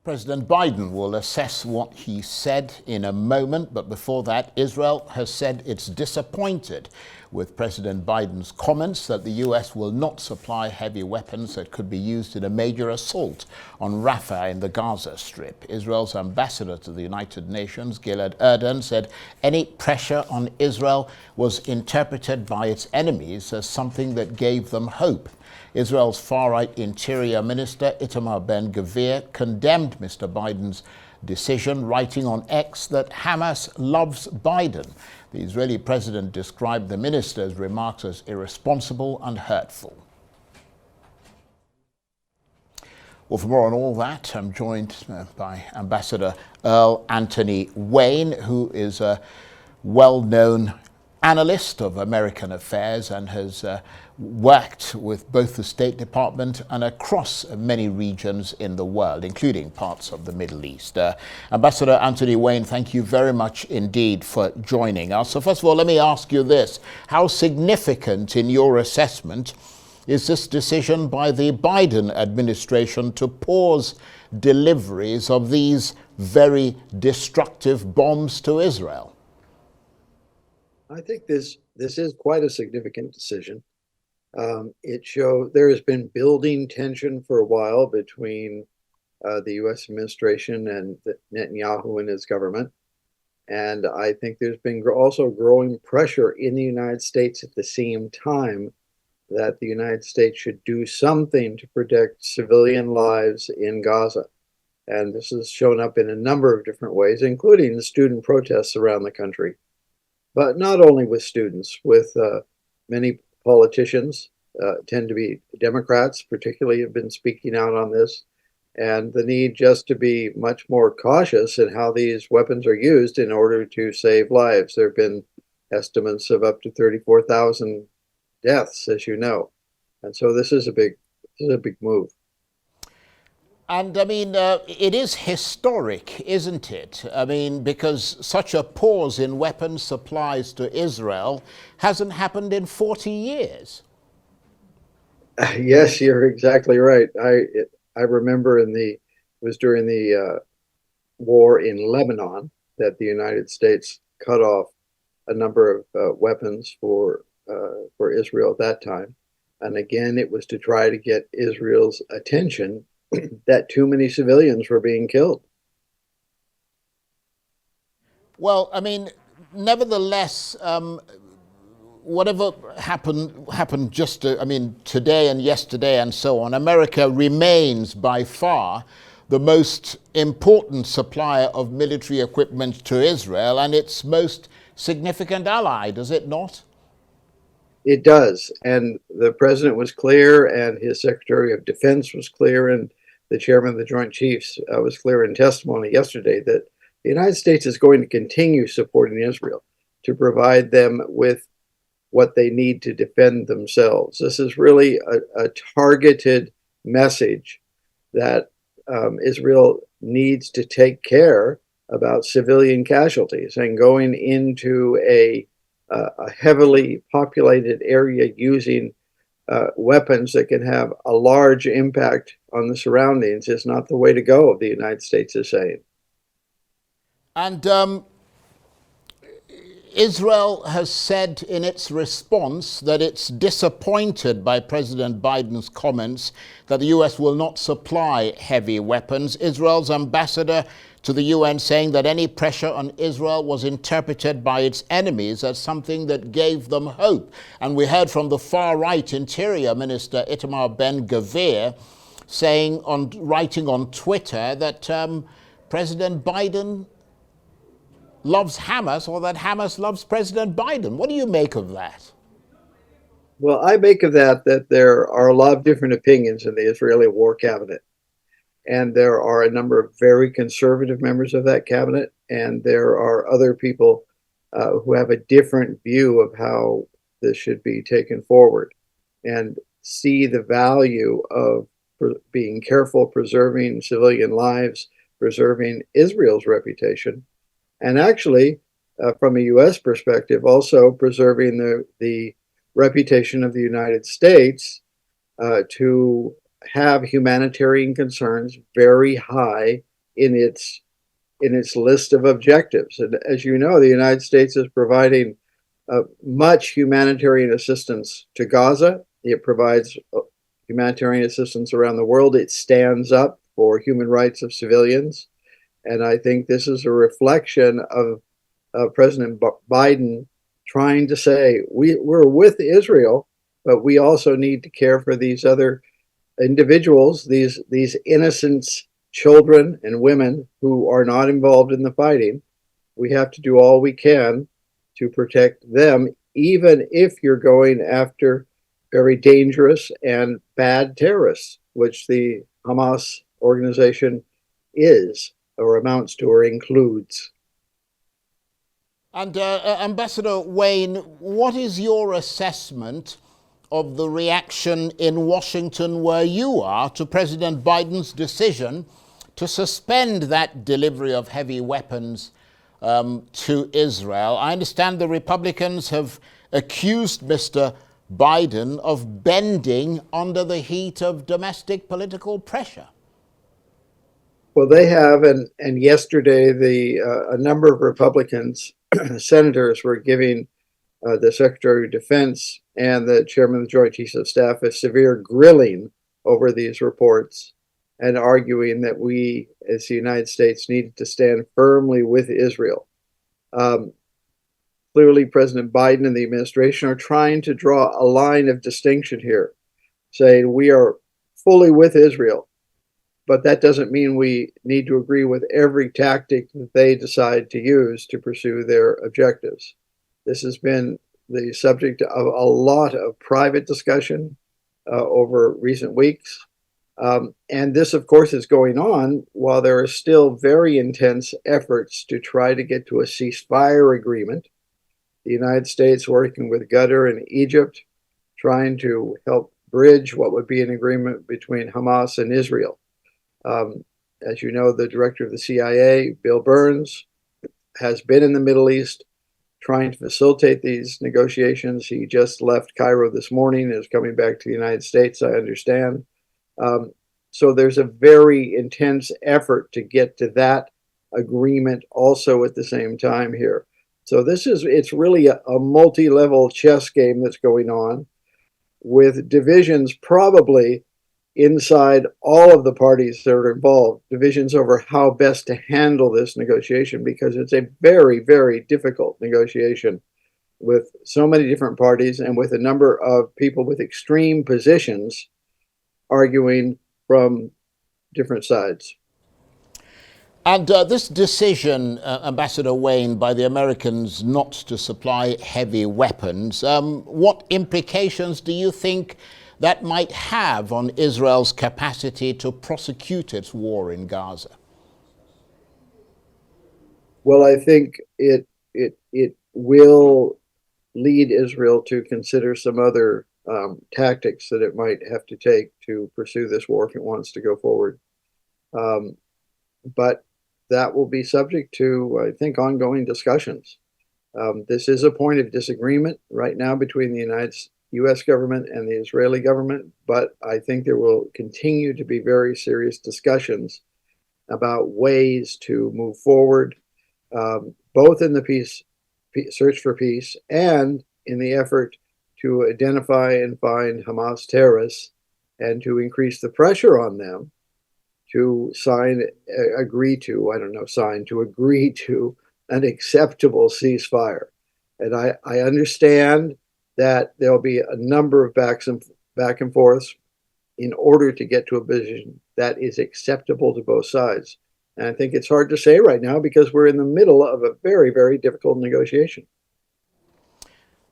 President Biden will assess what he said in a moment, but before that, Israel has said it's disappointed with President Biden's comments that the U.S. will not supply heavy weapons that could be used in a major assault on Rafah in the Gaza Strip. Israel's ambassador to the United Nations, Gilad Erdan, said any pressure on Israel was interpreted by its enemies as something that gave them hope. Israel's far-right Interior Minister Itamar Ben-Gvir condemned Mr. Biden's decision, writing on X that Hamas loves Biden. The Israeli president described the minister's remarks as irresponsible and hurtful. Well, for more on all that, I'm joined by Ambassador Earl Anthony Wayne, who is a well-known analyst of American affairs and has worked with both the State Department and across many regions in the world, including parts of the Middle East. Ambassador Anthony Wayne, thank you very much indeed for joining us. So first of all, let me ask you this. How significant in your assessment is this decision by the Biden administration to pause deliveries of these very destructive bombs to Israel? I think this is quite a significant decision. It shows there has been building tension for a while between the U.S. administration and Netanyahu and his government. And I think there's been also growing pressure in the United States at the same time that the United States should do something to protect civilian lives in Gaza. And this has shown up in a number of different ways, including the student protests around the country. But not only with students, with many politicians, tend to be Democrats, particularly, have been speaking out on this, and the need just to be much more cautious in how these weapons are used in order to save lives. There have been estimates of up to 34,000 deaths, as you know, and so this is a big move. And I mean, it is historic, isn't it? I mean, because such a pause in weapons supplies to Israel hasn't happened in 40 years. Yes, you're exactly right. I remember it was during the war in Lebanon that the United States cut off a number of weapons for Israel at that time, and again, it was to try to get Israel's attention that too many civilians were being killed. Well, I mean, nevertheless, whatever happened just, today and yesterday and so on, America remains by far the most important supplier of military equipment to Israel and its most significant ally, does it not? It does. And the president was clear, and his secretary of defense was clear, and the chairman of the Joint Chiefs was clear in testimony yesterday that the United States is going to continue supporting Israel to provide them with what they need to defend themselves. This is really a targeted message that Israel needs to take care about civilian casualties, and going into a heavily populated area using weapons that can have a large impact on the surroundings is not the way to go, the United States is saying. And Israel has said in its response that it's disappointed by President Biden's comments that the U.S. will not supply heavy weapons. Israel's ambassador to the UN saying that any pressure on Israel was interpreted by its enemies as something that gave them hope. And we heard from the far-right Interior Minister Itamar Ben-Gvir writing on Twitter that President Biden loves Hamas, or that Hamas loves President Biden. What do you make of that? Well, I make of that there are a lot of different opinions in the Israeli war cabinet. And there are a number of very conservative members of that cabinet, and there are other people who have a different view of how this should be taken forward, and see the value of being careful, preserving civilian lives, preserving Israel's reputation, and actually, from a U.S. perspective, also preserving the reputation of the United States to have humanitarian concerns very high in its list of objectives. And as you know, the United States is providing much humanitarian assistance to Gaza. It provides humanitarian assistance around the world. It stands up for human rights of civilians. And I think this is a reflection of President Biden trying to say, we're with Israel, but we also need to care for these other individuals, these innocent children and women who are not involved in the fighting. We have to do all we can to protect them, even if you're going after very dangerous and bad terrorists, which the Hamas organization is, or amounts to, or includes. And Ambassador Wayne, what is your assessment of the reaction in Washington, where you are, to President Biden's decision to suspend that delivery of heavy weapons to Israel? I understand the Republicans have accused Mr. Biden of bending under the heat of domestic political pressure. Well, they have, and yesterday a number of Republicans, senators, were giving the Secretary of Defense and the Chairman of the Joint Chiefs of Staff a severe grilling over these reports, and arguing that we, as the United States, needed to stand firmly with Israel. Clearly, President Biden and the administration are trying to draw a line of distinction here, saying we are fully with Israel, but that doesn't mean we need to agree with every tactic that they decide to use to pursue their objectives. This has been the subject of a lot of private discussion over recent weeks. And this, of course, is going on while there are still very intense efforts to try to get to a ceasefire agreement. The United States working with Qatar and Egypt, trying to help bridge what would be an agreement between Hamas and Israel. As you know, the director of the CIA, Bill Burns, has been in the Middle East trying to facilitate these negotiations. He just left Cairo this morning and is coming back to the United States, I understand. So there's a very intense effort to get to that agreement also at the same time here. So it's really a multi-level chess game that's going on, with divisions probably inside all of the parties that are involved, divisions over how best to handle this negotiation, because it's a very, very difficult negotiation with so many different parties and with a number of people with extreme positions arguing from different sides. And this decision, Ambassador Wayne, by the Americans not to supply heavy weapons, what implications do you think that might have on Israel's capacity to prosecute its war in Gaza? Well, I think it will lead Israel to consider some other tactics that it might have to take to pursue this war if it wants to go forward. But that will be subject to, I think, ongoing discussions. This is a point of disagreement right now between the U.S. government and the Israeli government, but I think there will continue to be very serious discussions about ways to move forward, both in the search for peace and in the effort to identify and find Hamas terrorists and to increase the pressure on them to agree to an acceptable ceasefire. And I understand that there'll be a number of back and forths in order to get to a position that is acceptable to both sides. And I think it's hard to say right now because we're in the middle of a very, very difficult negotiation.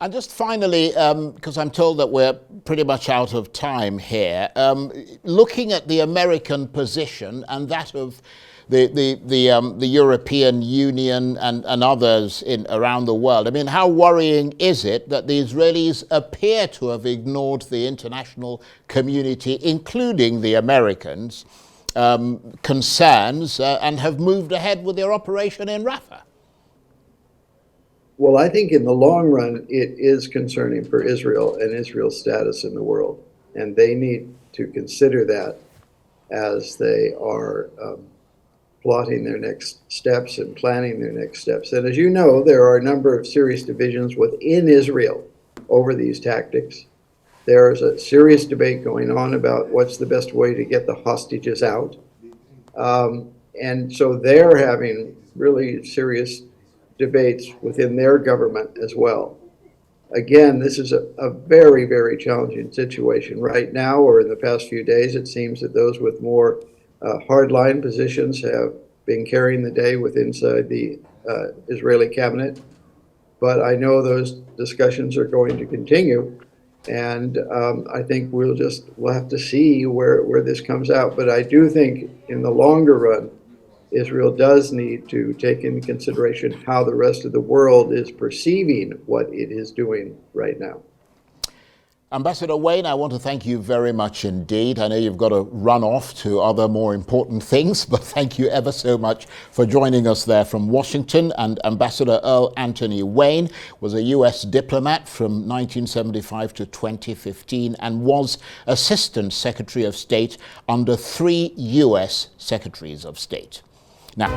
And just finally, because I'm told that we're pretty much out of time here, looking at the American position and that of the European Union and others around the world, I mean, how worrying is it that the Israelis appear to have ignored the international community, including the Americans, concerns and have moved ahead with their operation in Rafah? Well, I think in the long run, it is concerning for Israel and Israel's status in the world. And they need to consider that as they are plotting their next steps and planning their next steps. And as you know, there are a number of serious divisions within Israel over these tactics. There's a serious debate going on about what's the best way to get the hostages out. And so they're having really serious debates within their government as well. Again, this is a very, very challenging situation right now, or in the past few days. It seems that those with more hardline positions have been carrying the day with inside the Israeli cabinet. But I know those discussions are going to continue. And I think we'll have to see where this comes out. But I do think in the longer run, Israel does need to take into consideration how the rest of the world is perceiving what it is doing right now. Ambassador Wayne, I want to thank you very much indeed. I know you've got to run off to other more important things, but thank you ever so much for joining us there from Washington. And Ambassador Earl Anthony Wayne was a U.S. diplomat from 1975 to 2015 and was Assistant Secretary of State under 3 U.S. Secretaries of State. Now,